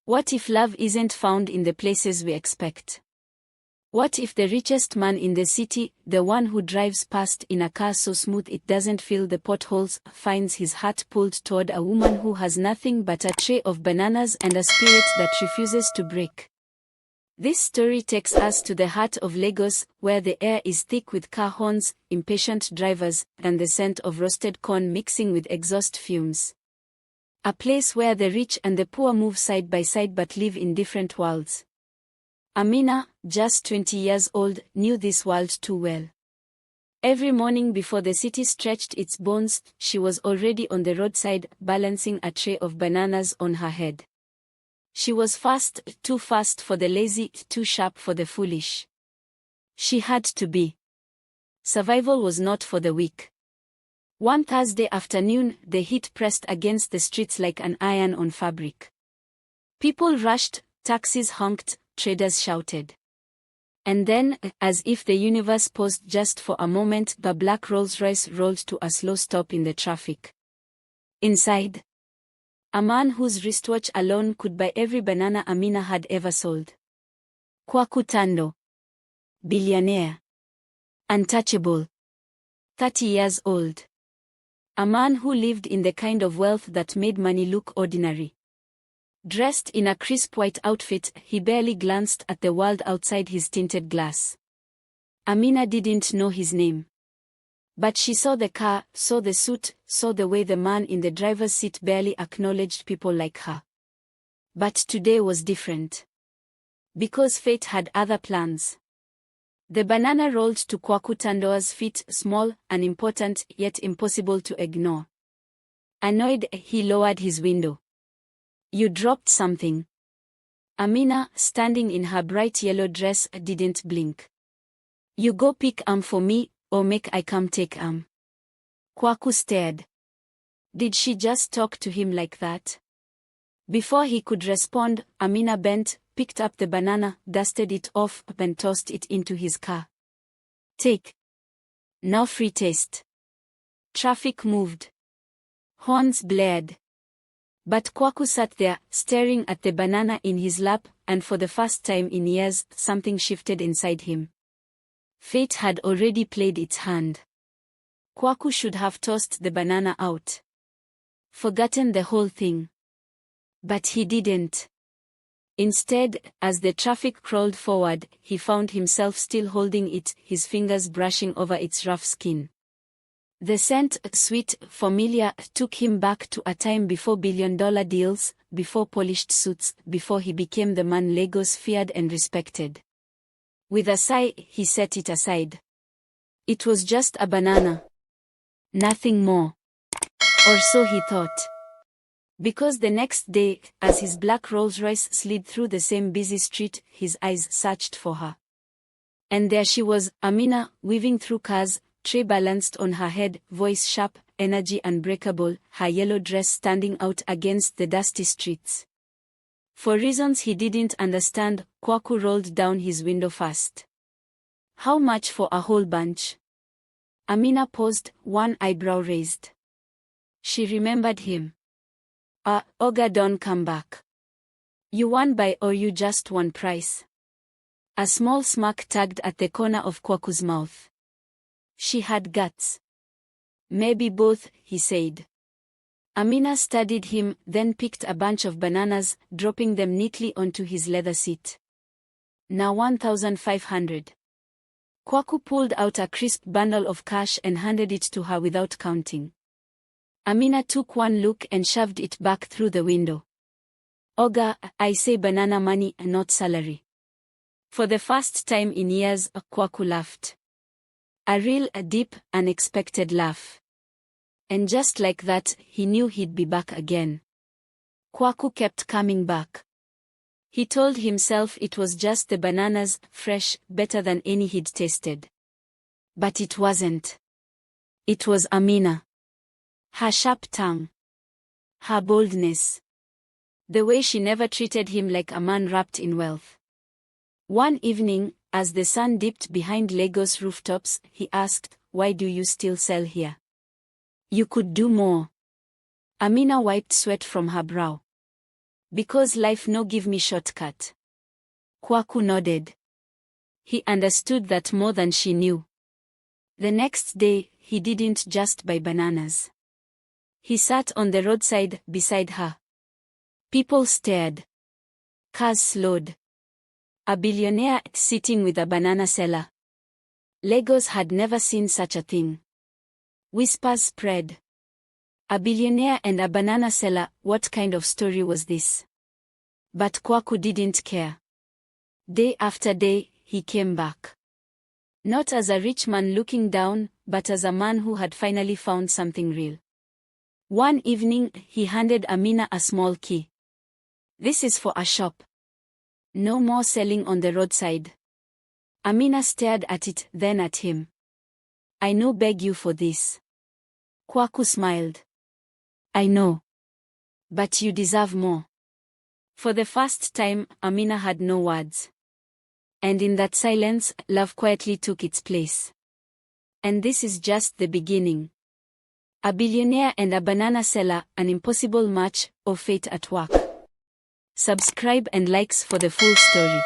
What if love isn't found in the places we expect? What if the richest man in the city, the one who drives past in a car so smooth it doesn't feel the potholes, finds his heart pulled toward a woman who has nothing but a tray of bananas and a spirit that refuses to break? This story takes us to the heart of Lagos, where the air is thick with car horns, impatient drivers, and the scent of roasted corn mixing with exhaust fumes. A place where the rich and the poor move side by side but live in different worlds. Amina, just 20 years old, knew this world too well. Every morning before the city stretched its bones, she was already on the roadside, balancing a tray of bananas on her head. She was fast, too fast for the lazy, too sharp for the foolish. She had to be. Survival was not for the weak. One Thursday afternoon, the heat pressed against the streets like an iron on fabric. People rushed, taxis honked, traders shouted. And then, as if the universe paused just for a moment, the black Rolls-Royce rolled to a slow stop in the traffic. Inside, a man whose wristwatch alone could buy every banana Amina had ever sold. Kwaku Tando. Billionaire. Untouchable. 30 years old. A man who lived in the kind of wealth that made money look ordinary. Dressed in a crisp white outfit, he barely glanced at the world outside his tinted glass. Amina didn't know his name. But she saw the car, saw the suit, saw the way the man in the driver's seat barely acknowledged people like her. But today was different. Because fate had other plans. The banana rolled to Kwaku Tando's feet, small, unimportant, yet impossible to ignore. Annoyed, he lowered his window. You dropped something. Amina, standing in her bright yellow dress, didn't blink. You go pick for me, or make I come take Kwaku stared. Did she just talk to him like that? Before he could respond, Amina bent, picked up the banana, dusted it off, and tossed it into his car. Take. Now free taste. Traffic moved. Horns blared. But Kwaku sat there, staring at the banana in his lap, and for the first time in years, something shifted inside him. Fate had already played its hand. Kwaku should have tossed the banana out. Forgotten the whole thing. But he didn't. Instead, as the traffic crawled forward, he found himself still holding it, his fingers brushing over its rough skin. The scent, sweet, familiar, took him back to a time before billion-dollar deals, before polished suits, before he became the man Lagos feared and respected. With a sigh, he set it aside. It was just a banana. Nothing more. Or so he thought. Because the next day, as his black Rolls-Royce slid through the same busy street, his eyes searched for her. And there she was, Amina, weaving through cars, tray balanced on her head, voice sharp, energy unbreakable, her yellow dress standing out against the dusty streets. For reasons he didn't understand, Kwaku rolled down his window fast. How much for a whole bunch? Amina paused, one eyebrow raised. She remembered him. Oga, don't come back. You won by or you just won price. A small smirk tugged at the corner of Kwaku's mouth. She had guts. Maybe both, he said. Amina studied him, then picked a bunch of bananas, dropping them neatly onto his leather seat. Now 1,500. Kwaku pulled out a crisp bundle of cash and handed it to her without counting. Amina took one look and shoved it back through the window. Oga, I say banana money, not salary. For the first time in years, Kwaku laughed. A real, deep, unexpected laugh. And just like that, he knew he'd be back again. Kwaku kept coming back. He told himself it was just the bananas, fresh, better than any he'd tasted. But it wasn't. It was Amina. Her sharp tongue. Her boldness. The way she never treated him like a man wrapped in wealth. One evening, as the sun dipped behind Lagos rooftops, he asked, "Why do you still sell here? You could do more." Amina wiped sweat from her brow. Because life no give me shortcut. Kwaku nodded. He understood that more than she knew. The next day, he didn't just buy bananas. He sat on the roadside beside her. People stared. Cars slowed. A billionaire sitting with a banana seller. Lagos had never seen such a thing. Whispers spread. A billionaire and a banana seller, what kind of story was this? But Kwaku didn't care. Day after day, he came back. Not as a rich man looking down, but as a man who had finally found something real. One evening, he handed Amina a small key. This is for a shop. No more selling on the roadside. Amina stared at it, then at him. I no beg you for this. Kwaku smiled. I know. But you deserve more. For the first time, Amina had no words. And in that silence, love quietly took its place. And this is just the beginning. A billionaire and a banana seller, an impossible match, or fate at work. Subscribe and likes for the full story.